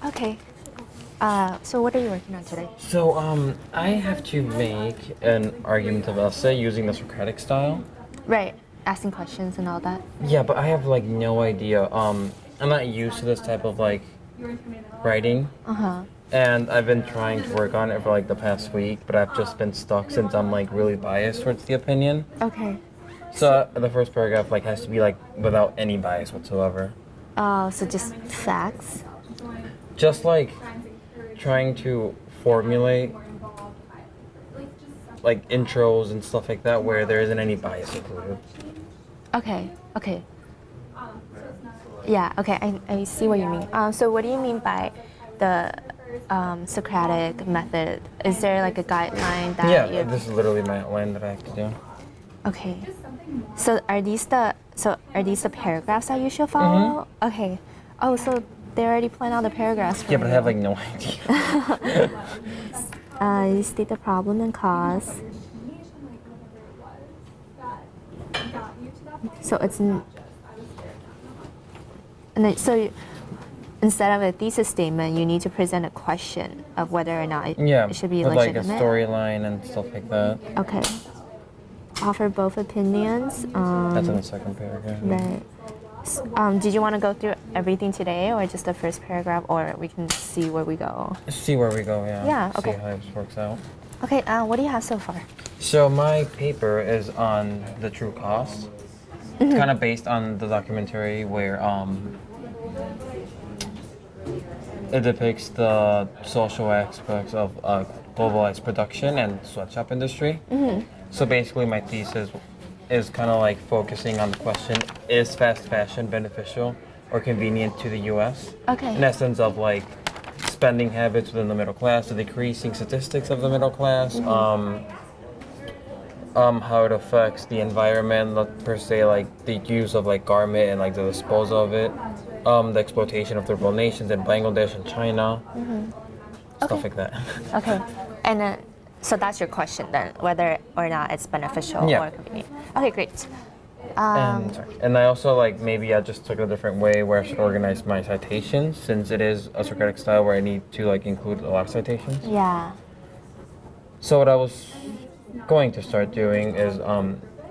Okay. So what are you working on today? So, I have to make an argumentative essay using the Socratic style. Right. Asking questions and all that. Yeah, but I have like no idea. I'm not used to this type of like writing, Uh-huh. and I've been trying to work on it for like the past week, but I've just been stuck since I'm like really biased towards the opinion. Okay. So the first paragraph like has to be like without any bias whatsoever. So just facts. Just like trying to formulate like intros and stuff like that where there isn't any bias included. Okay. Okay. Yeah, okay, I see what you mean. So what do you mean by the Socratic method? Is there like a guideline that Yeah, this is literally my outline that I have to do. Okay. So are these the paragraphs that you should follow? Okay. Oh, so they already plan out the paragraphs for Yeah, but I you. have like no idea. You state the problem and cause. So it's instead of a thesis statement, you need to present a question of whether or not it should be with like a legitimate. storyline and stuff like that. Okay. Offer both opinions. That's in the second paragraph. Right. Did you want to go through everything today, or just the first paragraph, or we can see where we go? See where we go, yeah. Yeah, okay. See how this works out. Okay, what do you have so far? So my paper is on the true cost. It's kind of based on the documentary where it depicts the social aspects of globalized production and sweatshop industry. So basically my thesis is kind of like focusing on the question, is fast fashion beneficial or convenient to the US? Okay. In essence of like spending habits within the middle class, the decreasing statistics of the middle class, how it affects the environment, not per se like the use of like garment and like the disposal of it, the exploitation of third world nations in Bangladesh and China, stuff like that. Okay, and so that's your question then, whether or not it's beneficial Yeah. or convenient. Okay, great. And I also like maybe I just took a different way where I should organize my citations since it is a Socratic style where I need to like include a lot of citations. Yeah. So what I was going to start doing is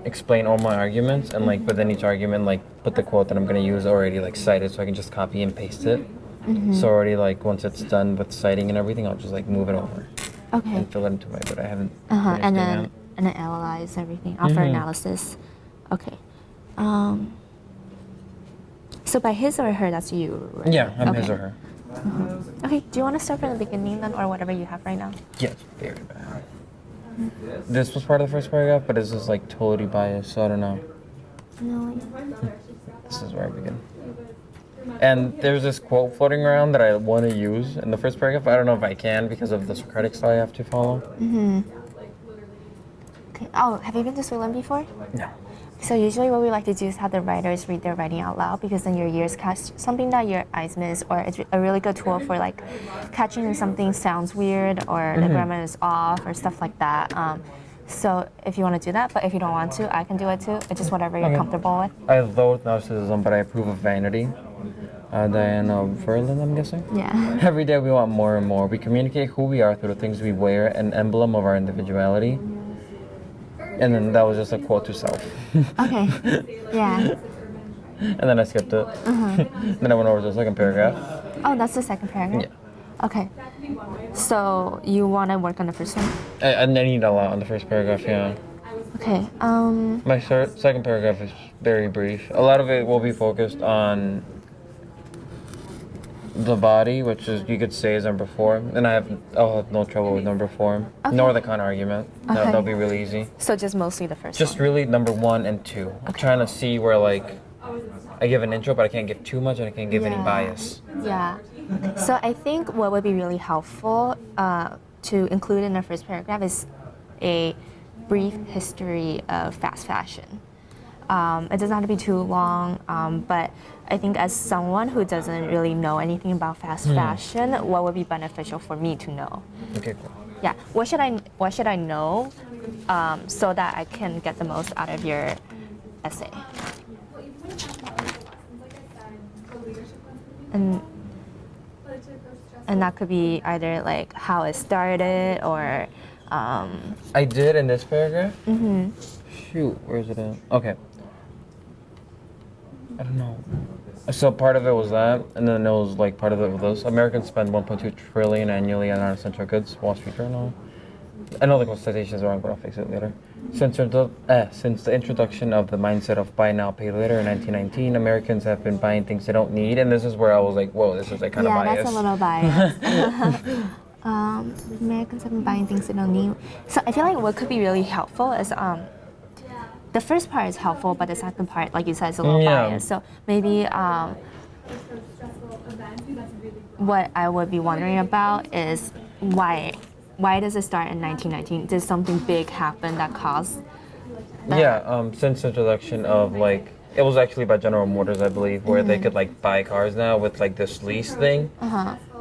explain all my arguments and like within each argument like put the quote that I'm going to use already like cited so I can just copy and paste it. So already like once it's done with citing and everything I'll just like move it over Okay. and fill it into my but I haven't finished And it then yet. and then analyze everything, offer analysis. Okay. So by his or her, that's you, right? Yeah, I'm okay. his or her. Okay. Do you want to start from the beginning then, or whatever you have right now? Yeah, it's very bad. This was part of the first paragraph, but this is like totally biased, so I don't know. No. This is where I begin. And there's this quote floating around that I want to use in the first paragraph. I don't know if I can because of the Socratic style I have to follow. Okay. Oh, have you been to Sweetland before? No. So usually what we like to do is have the writers read their writing out loud because then your ears catch something that your eyes miss, or it's a really good tool for like catching if something sounds weird or the grammar is off or stuff like that. So if you want to do that, but if you don't want to, I can do it too. It's just whatever you're comfortable with. I loathe narcissism, but I approve of vanity. Diana Verlin, I'm guessing? Yeah. Every day we want more and more. We communicate who we are through the things we wear, an emblem of our individuality. And then that was just a quote to self. Okay. Yeah. And then I skipped it. Then I went over to the second paragraph. Oh, that's the second paragraph? Yeah. Okay. So you want to work on the first one? I need a lot on the first paragraph, yeah. Okay. My second paragraph is very brief. A lot of it will be focused on the body, which is you could say is number 4, and I'll have no trouble with number 4, nor the counter argument. Okay. That'll be really easy. So just mostly the first Just one? really number 1 and 2. I'm trying to see where like I give an intro, but I can't give too much, and I can't give any bias. Yeah. So I think what would be really helpful to include in the first paragraph is a brief history of fast fashion. It doesn't have to be too long, but I think as someone who doesn't really know anything about fast fashion, what would be beneficial for me to know? Okay, cool. Yeah, what should I know so that I can get the most out of your essay? And And that could be either like how it started or. I did in this paragraph? Shoot, where is it at? Okay. I don't know. So part of it was that, and then it was like part of it was this. Americans spend 1.2 trillion annually on non-essential goods. Wall Street Journal. I know the citations are wrong, but I'll fix it later. Since the introduction of the mindset of buy now, pay later in 1919, Americans have been buying things they don't need, and this is where I was like, whoa, this is like kind of biased. Yeah, that's a little biased. Americans have been buying things they don't need. So I feel like what could be really helpful is the first part is helpful, but the second part, like you said, is a little biased. So maybe what I would be wondering about is why does it start in 1919? Did something big happen that caused that? Yeah, since the introduction of like, it was actually by General Motors, I believe, where they could like buy cars now with like this lease thing.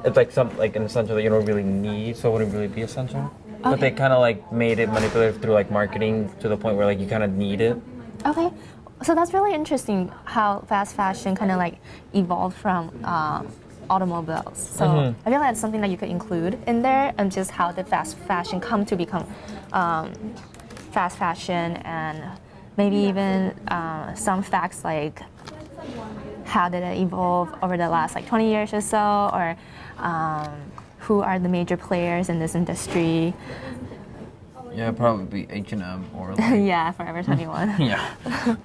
It's like some like an essential that you don't really need, so it wouldn't really be essential. Okay. But they kind of like made it manipulative through like marketing to the point where like you kind of need it. Okay, so that's really interesting how fast fashion kind of like evolved from automobiles. So I feel like that's something that you could include in there, and just how did fast fashion come to become fast fashion, and maybe even some facts like how did it evolve over the last like 20 years or so, or who are the major players in this industry. Yeah, probably H&M or like yeah, Forever 21. yeah.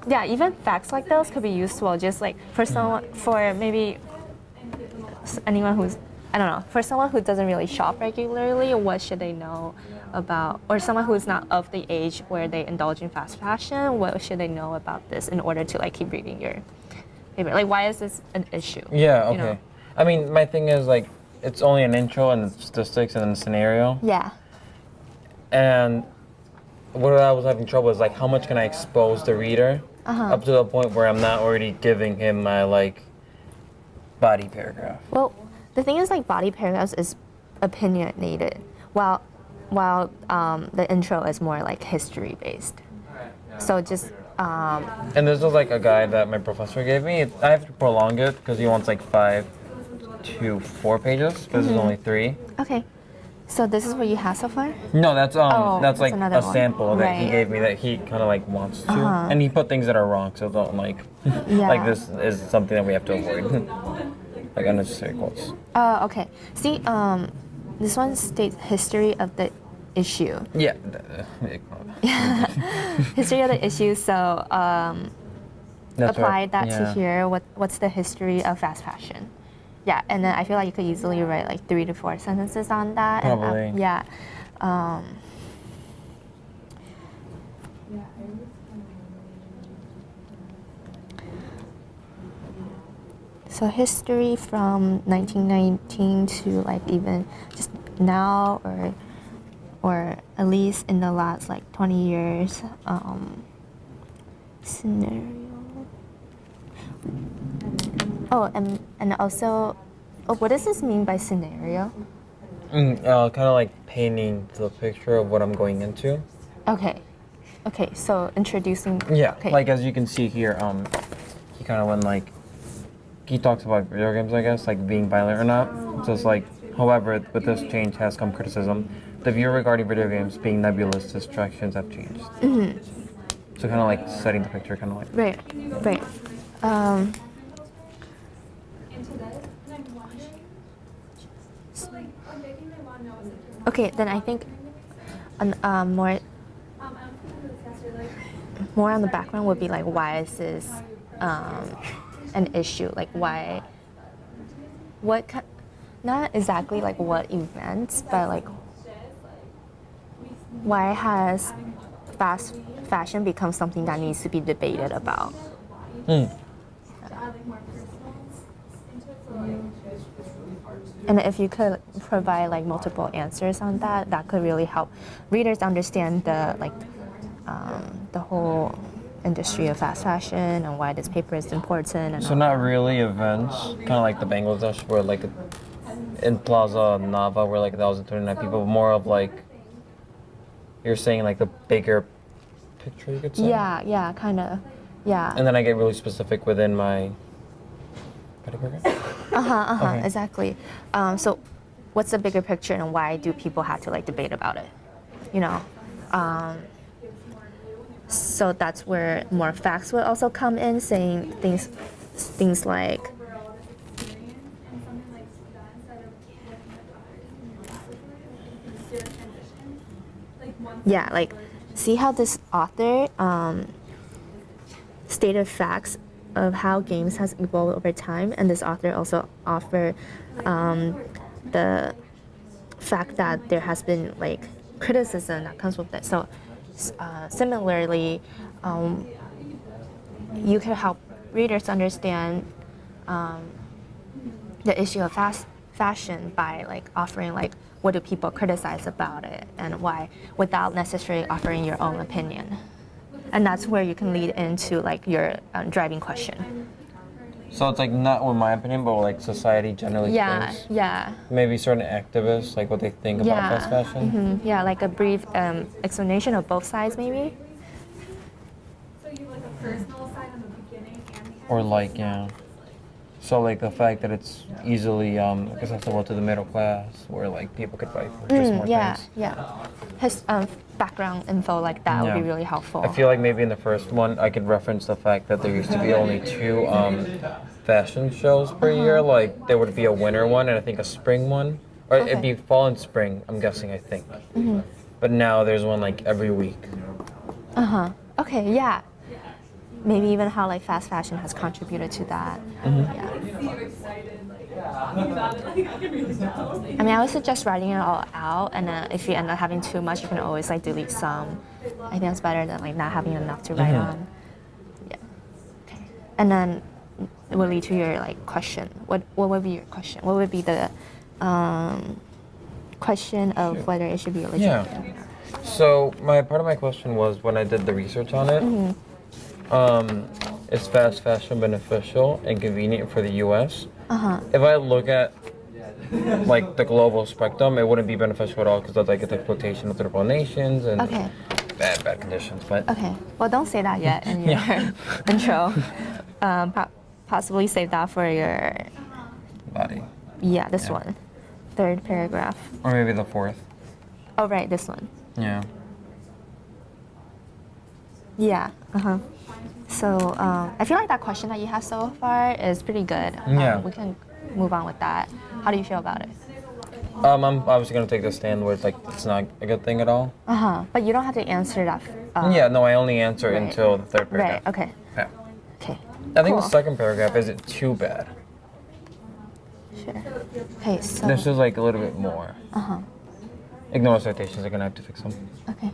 Yeah, even facts like those could be useful. Just like for someone, for maybe anyone who's, I don't know, for someone who doesn't really shop regularly, what should they know about, or someone who's not of the age where they indulge in fast fashion, what should they know about this in order to like keep reading your favorite? Like, why is this an issue? Yeah, okay. You know? I mean, my thing is like, it's only an intro and the statistics and then the scenario. Yeah. And what I was having trouble is like, how much can I expose the reader up to the point where I'm not already giving him my like body paragraph. Well, the thing is like body paragraphs is opinionated, while the intro is more like history based. So just. And this was like a guide that my professor gave me. I have to prolong it because he wants like 5 to 4 pages. This is only 3. Okay. So this is what you have so far? No, that's that's like another a one. sample that he Right. gave me that he kind of like wants to, and he put things that are wrong. So don't like like this is something that we have to avoid, like unnecessary quotes. Oh, okay. See, this one states history of the issue. Yeah. History of the issue. So That's apply right. that Yeah. to here. What's the history of fast fashion? Yeah, and then I feel like you could easily write like 3 to 4 sentences on that. Probably. And, yeah. So history from 1919 to like even just now, or at least in the last like 20 years. Scenario. Oh, and also, what does this mean by scenario? Kind of like painting the picture of what I'm going into. Okay. Okay, so introducing. Yeah, Okay. like as you can see here, he kind of went like, he talks about video games, I guess, like being violent or not. So it's like, however, with this change has come criticism. The view regarding video games being nebulous distractions have changed. So kind of like setting the picture, kind of like. Right. Okay, then I think more on the background would be like, why is this an issue? Like why? Not exactly like what events, but like why has fast fashion become something that needs to be debated about? And if you could provide like multiple answers on that, that could really help readers understand the the whole industry of fast fashion and why this paper is important. And So not really events, kind of like the Bangladesh, where like in Plaza Nava, where like 1,029 people, but more of like, you're saying like the bigger picture, you could say. kind of, yeah. And then I get really specific within my body paragraph. Okay. Exactly. So, what's the bigger picture, and why do people have to like debate about it? You know. So that's where more facts will also come in, saying things like. Yeah, like, see how this author stated facts of how games has evolved over time, and this author also offered the fact that there has been like criticism that comes with it. So similarly, you can help readers understand the issue of fashion by like offering like what do people criticize about it and why, without necessarily offering your own opinion. And that's where you can lead into like your driving question. So it's like not with my opinion, but like society generally thinks. Yeah. Maybe certain activists, like what they think about fast fashion. Yeah, like a brief explanation of both sides, maybe. So you like a personal side on the beginning and the end? Or like, yeah. So like the fact that it's easily accessible to the middle class, where like people could like purchase more things. Yeah. His background info like that would be really helpful. I feel like maybe in the first one I could reference the fact that there used to be only 2 fashion shows per year. Like there would be a winter one and I think a spring one, or it'd be fall and spring. I'm guessing. I think. But now there's one like every week. Okay, yeah. Maybe even how like fast fashion has contributed to that. Yeah. I mean, I would suggest writing it all out, and if you end up having too much, you can always like delete some. I think that's better than like not having enough to write on. Yeah. Okay. And then it will lead to your like question. What would be your question? What would be the question of whether it should be eligible? Yeah. So part of my question was when I did the research on it. Is fast fashion beneficial and convenient for the U.S.? If I look at like the global spectrum, it wouldn't be beneficial at all because of like the exploitation of third world nations and bad conditions. But well, don't say that yet in your intro. Possibly save that for your body. Yeah, this one, third paragraph. Or maybe the fourth. Oh right, this one. Yeah. Yeah. So I feel like that question that you have so far is pretty good. We can move on with that. How do you feel about it? I'm obviously gonna take the stand where it's like it's not a good thing at all. But you don't have to answer that. I only answer until the third paragraph. Right. Okay. Yeah. Okay. I think the second paragraph isn't too bad. Sure. Okay. So this is like a little bit more. Ignore citations. I'm gonna have to fix them. Okay.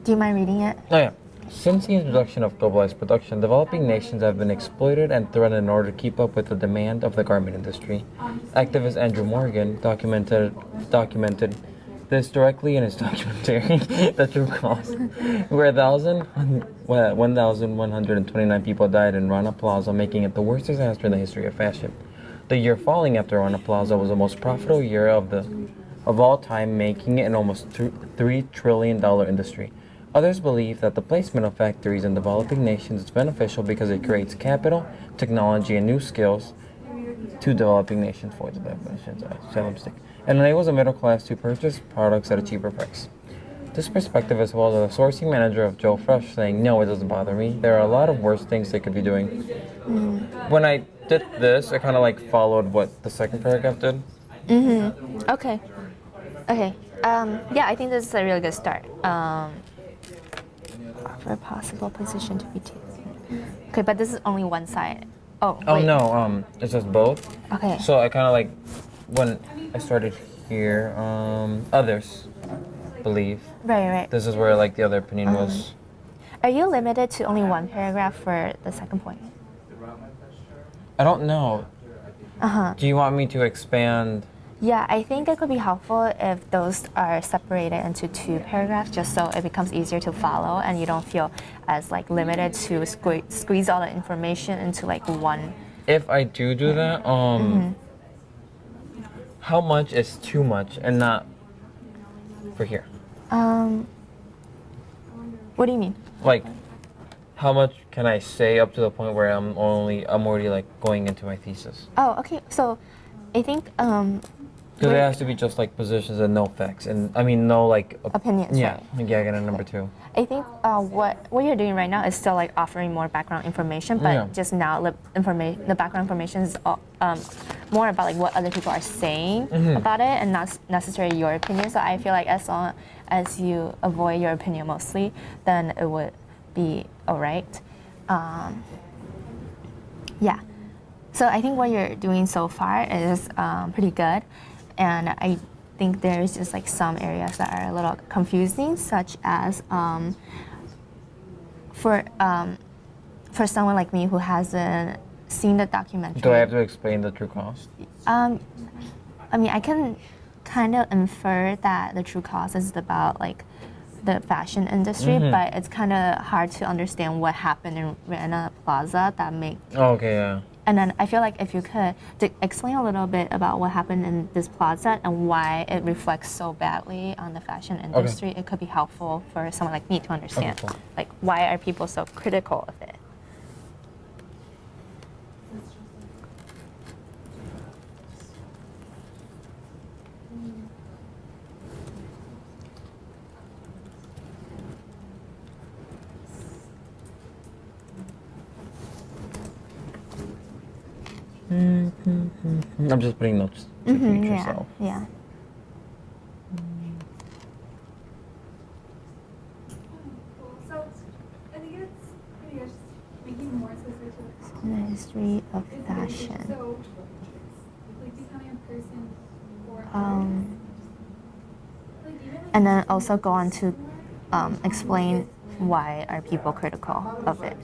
Do you mind reading it? Oh yeah. Since the introduction of globalized production, developing nations have been exploited and threatened in order to keep up with the demand of the garment industry. Activist Andrew Morgan documented this directly in his documentary, The True Cost, where 1,129 people died in Rana Plaza, making it the worst disaster in the history of fashion. The year following after Rana Plaza was the most profitable year of all time, making it an almost $3 trillion industry. Others believe that the placement of factories in developing nations is beneficial because it creates capital, technology, and new skills to developing nations for the definitions. And enables the middle class to purchase products at a cheaper price. This perspective is well as a sourcing manager of Joe Fresh saying, "No, it doesn't bother me. There are a lot of worse things they could be doing." When I did this, I kind of like followed what the second paragraph did. Okay. Yeah, I think this is a really good start. For a possible position to be taken. Okay, but this is only one side. Oh wait. No, it's just both. Okay. So I kind of like, when I started here, others believe. Right. This is where like the other opinion was. Are you limited to only one paragraph for the second point? I don't know. Do you want me to expand? Yeah, I think it could be helpful if those are separated into 2 paragraphs, just so it becomes easier to follow and you don't feel as like limited to squeeze all the information into like one. If I do that, how much is too much and not for here? What do you mean? Like, how much can I say up to the point where I'm already like going into my thesis? Oh, okay. So I think Because it has to be just like positions and no facts, and I mean no like opinions, Yeah, right? yeah, I get a number 2. I think what you're doing right now is still like offering more background information, but Yeah. just now the background information is more about like what other people are saying about it, and not necessarily your opinion. So I feel like as long as you avoid your opinion mostly, then it would be alright. Yeah. So I think what you're doing so far is pretty good, and I think there's just like some areas that are a little confusing, such as for someone like me who hasn't seen the documentary. Do I have to explain the true cost? I mean, I can kind of infer that the true cause is about like the fashion industry, but it's kind of hard to understand what happened in Rana Plaza that make. Oh, okay, yeah. And then I feel like if you could explain a little bit about what happened in this plaza and why it reflects so badly on the fashion industry, it could be helpful for someone like me to understand. cool. Like, why are people so critical of it? I'm just putting notes to future self. Yeah. Cool. So I think it's pretty good just making more specific to The history of is fashion. So like becoming a person for like even like And then also go on to explain why are people critical of it.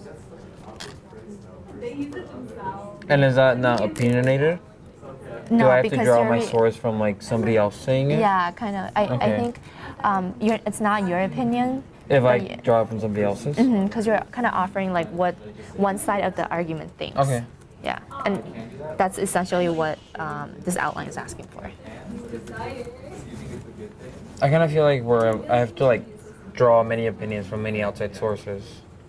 they use it themselves. And is that not opinionated? No, Do I have to because draw you're my source from like somebody else saying it? Yeah, kind of. I Okay. think it's not your opinion. If I but draw it from somebody else's? because you're kind of offering like what one side of the argument thinks. Okay. Yeah, and that's essentially what this outline is asking for. I kind of feel like I have to like draw many opinions from many outside sources.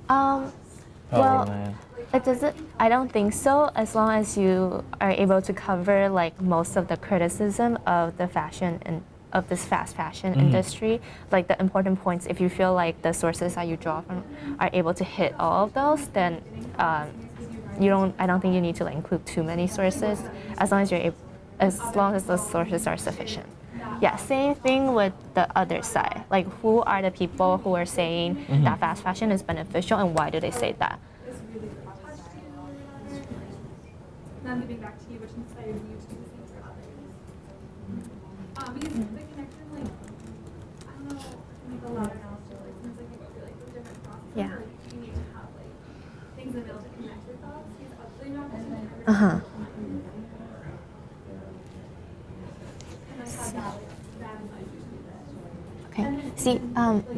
Well, man. it doesn't. I don't think so. As long as you are able to cover like most of the criticism of the fashion and of this fast fashion industry, like the important points. If you feel like the sources that you draw from are able to hit all of those, then you don't. I don't think you need to like include too many sources. As long as as long as those sources are sufficient. Yeah, same thing with the other side. Like, who are the people who are saying that fast fashion is beneficial, and why do they say that? Now giving back to you, which inspired you to do the same for others. Because the connection, like, I don't know, like a lot of analysis, like, since like you go through like the different processes, Yeah. like you need to have like things in the middle to connect your thoughts. Because otherwise you're not going to Uh huh. And I had that advice you to do that. Okay. See,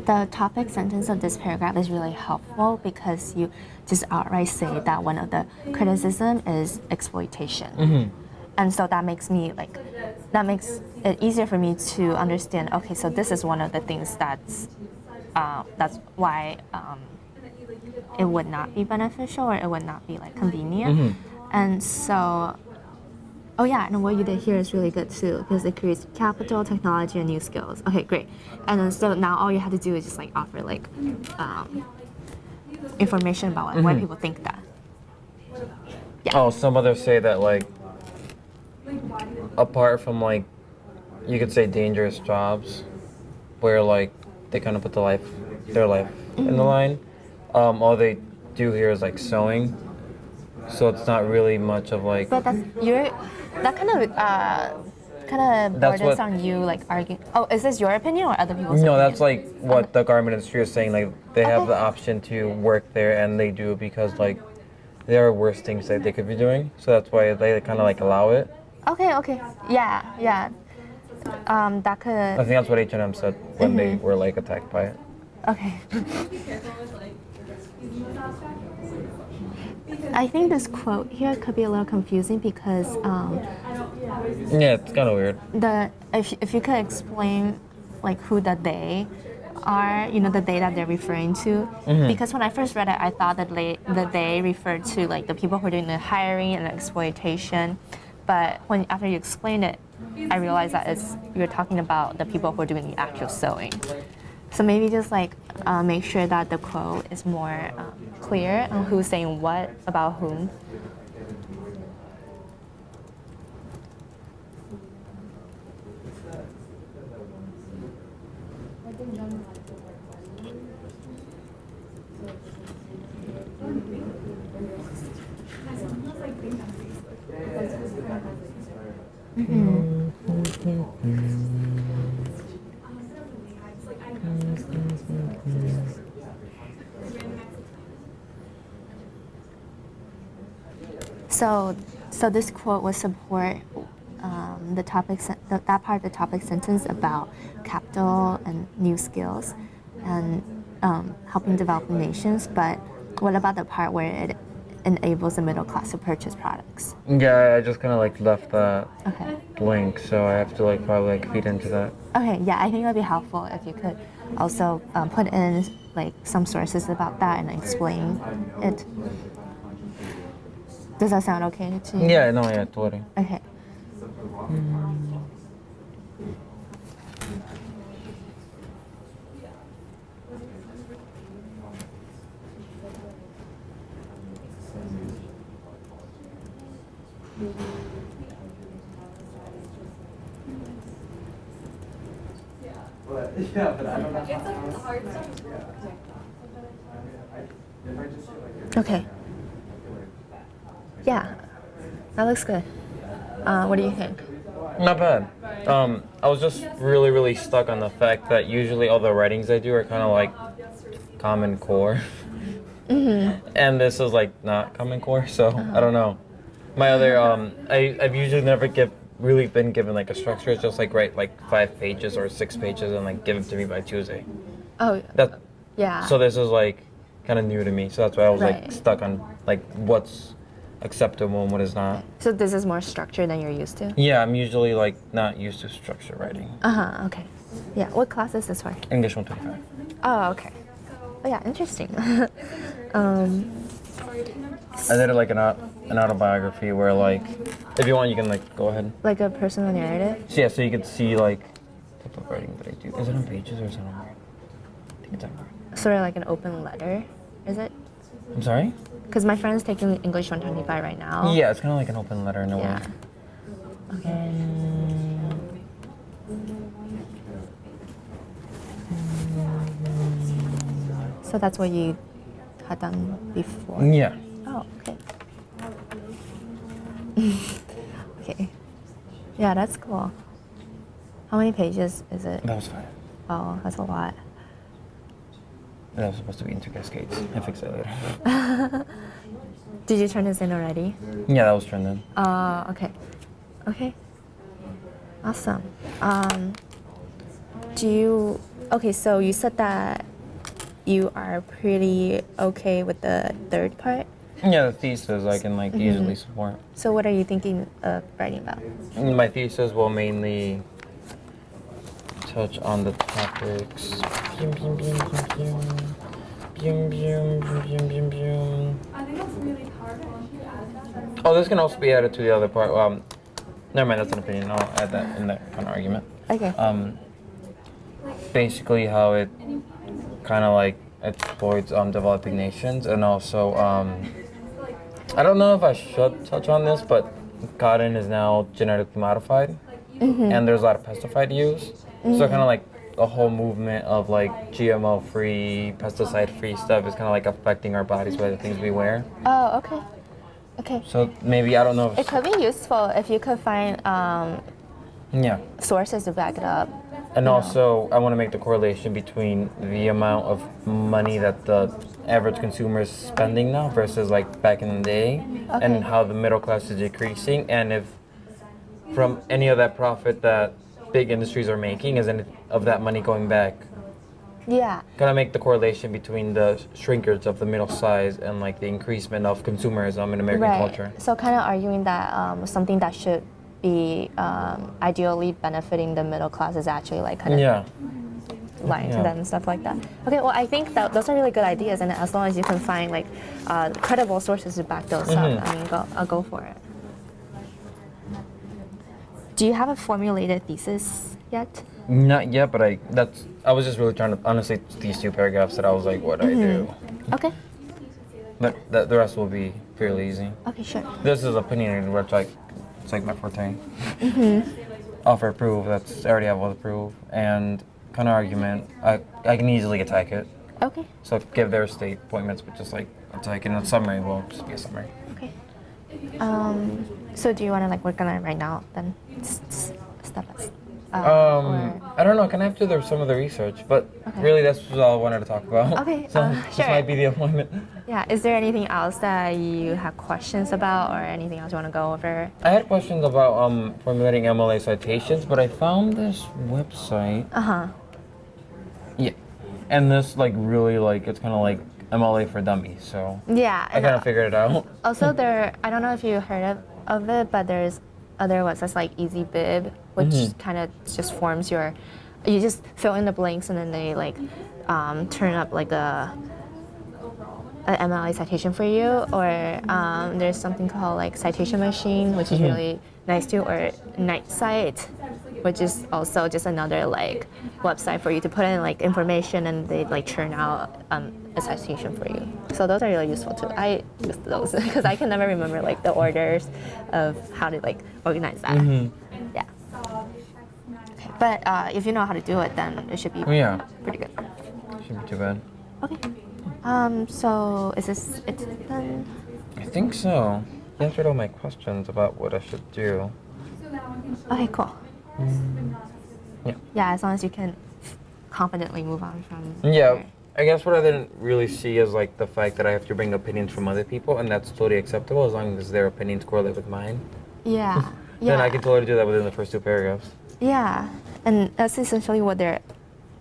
the topic sentence of this paragraph is really helpful because you just outright say that one of the criticism is exploitation. And so that makes it easier for me to understand. Okay, so this is one of the things that's why it would not be beneficial or it would not be like convenient. And so. Oh yeah, and what you did here is really good too because it creates capital, technology, and new skills. Okay, great. And then so now all you have to do is just like offer like information about like, why people think that. Yeah. Oh, some others say that like apart from like you could say dangerous jobs where like they kind of put their life in the line, all they do here is like sewing. So it's not really much of like. But that kind of That's borders what- on you like arguing. Oh, is this your opinion or other people's? No, opinion? that's like what the garment industry is saying. Like they have Okay. the option to work there, and they do because like there are worse things that they could be doing. So that's why they kind of like allow it. Okay. Yeah. That could. I think that's what H&M said when they were like attacked by it. Okay. Be careful with like using those abstract words. Because I think this quote here could be a little confusing because I don't always Yeah, it's kind of weird. if you could explain like who the they are, the they that they're referring to. Because when I first read it, I thought that they referred to like the people who are doing the hiring and exploitation. But after you explain it, I realized that you're talking about the people who are doing the actual sewing. So maybe just like make sure that the quote is more clear on who's saying what about whom. So this quote will support that part of the topic sentence about capital and new skills and helping developing nations. But what about the part where it enables the middle class to purchase products? Yeah, I just kind of like left that Okay. blank, so I have to like probably like feed into that. Okay, yeah, I think that'd be helpful if you could also put in like some sources about that and explain it. Does that sound okay to you? Yeah, no, yeah, totally. Okay. Yeah, but I don't know. It's like hard stuff. Okay. Yeah, that looks good. What do you think? Not bad. I was just really, really stuck on the fact that usually all the writings I do are kind of like Common Core. And this is like not Common Core, so I don't know. My other, I've usually never really been given like a structure. It's just like write like 5 pages or 6 pages and like give it to me by Tuesday. Oh, yeah. So this is like kind of new to me. So that's why I was like Right. stuck on like what's acceptable and what is not. So this is more structured than you're used to? Yeah, I'm usually like not used to structure writing. Okay. Yeah, what class is this for? English 125. Oh, okay. Oh, yeah, interesting. I did like an autobiography where like, if you want, you can like go ahead. Like a personal narrative? So yeah, so you could see like the type of writing that I do. Is it on pages or is it on word? I think it's on word. Sort of like an open letter, is it? I'm sorry? Because my friend's taking English 125 right now. Yeah, it's kind of like an open letter in a Yeah. way. Okay. So that's what you had done before? Yeah. Oh, okay. Okay. Yeah, that's cool. How many pages is it? That was fine. Oh, that's a lot. That was supposed to be into cascades. I fix it later. Did you turn this in already? Yeah, that was turned in. Okay. Okay. Awesome. Okay, so you said that you are pretty okay with the third part. Yeah, the thesis I can like easily support. So what are you thinking of writing about? My thesis will mainly touch on the topics. Pew, pew, pew, pew, pew. Pew, pew, pew, pew, pew, pew. I think that's really powerful. If you add that, Oh, this can also be added to the other part. Never mind, that's an opinion. I'll add that in that kind of argument. Okay. Basically how it kind of like exploits developing nations, and also I don't know if I should touch on this, but cotton is now genetically modified, and there's a lot of pesticide use. So kind of like the whole movement of like GMO-free, pesticide-free stuff is kind of like affecting our bodies by the things we wear. Oh, okay. Okay. So maybe, I don't know It if, could be useful if you could find yeah. sources to back it up. And also, I want to make the correlation between the amount of money that the average consumer is spending now versus like back in the day, and how the middle class is decreasing, and if from any of that profit that big industries are making, is any of that money going back? Yeah. Kind of make the correlation between the shrinkage of the middle size and like the increasement of consumerism in American culture. So kind of arguing that something that should be ideally benefiting the middle class is actually like kind of Yeah. lying to Yeah. them and stuff like that. Okay, well, I think that those are really good ideas, and as long as you can find like credible sources to back those up, I mean, I'll go for it. Do you have a formulated thesis yet? Not yet, but I was just really trying to, honestly, these 2 paragraphs that I was like, what do I do? Okay. But the rest will be fairly easy. Okay, sure. This is opinionated, which it's like my forte. Offer proof, that's I already have all the proof, and counter argument, I can easily attack it. Okay. So give their statements, but just like attack it, and a summary will just be a summary. Okay. So do you want to like work on it right now? Then step us. I don't know. Can I have to do some of the research? But really, that's all I wanted to talk about. Okay, So sure. this might be the appointment. Yeah. Is there anything else that you have questions about, or anything else you want to go over? I had questions about formulating MLA citations, but I found this website. Yeah, and this like really like it's kind of like MLA for dummies. So Yeah. I kind of figured it out. Also, I don't know if you heard of it, but there's other websites like EasyBib, which kind of just forms you just fill in the blanks and then they like turn up like a MLA citation for you, or there's something called like Citation Machine, which is really nice too, or Nightsite, which is also just another like website for you to put in like information and they like churn out a citation for you. So those are really useful too. I use those because I can never remember like the orders of how to like organize that. Yeah. Okay. But if you know how to do it, then it should be pretty good. Shouldn't be too bad. Okay. So is this it then? I think so. You answered all my questions about what I should do. Okay, cool. Yeah. Yeah, as long as you can confidently move on from Yeah. there. I guess what I didn't really see is like the fact that I have to bring opinions from other people, and that's totally acceptable as long as their opinions correlate with mine. Yeah. Then I can totally do that within the first 2 paragraphs. Yeah, and that's essentially what they're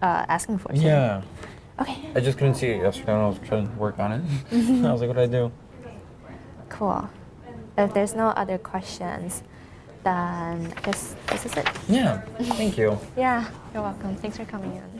asking for too. Yeah. Okay, I just couldn't see it yesterday when I was trying to work on it. I was like, what do I do? cool. If there's no other questions, then I guess this is it. Yeah. Thank you. Yeah, you're welcome. Thanks for coming in.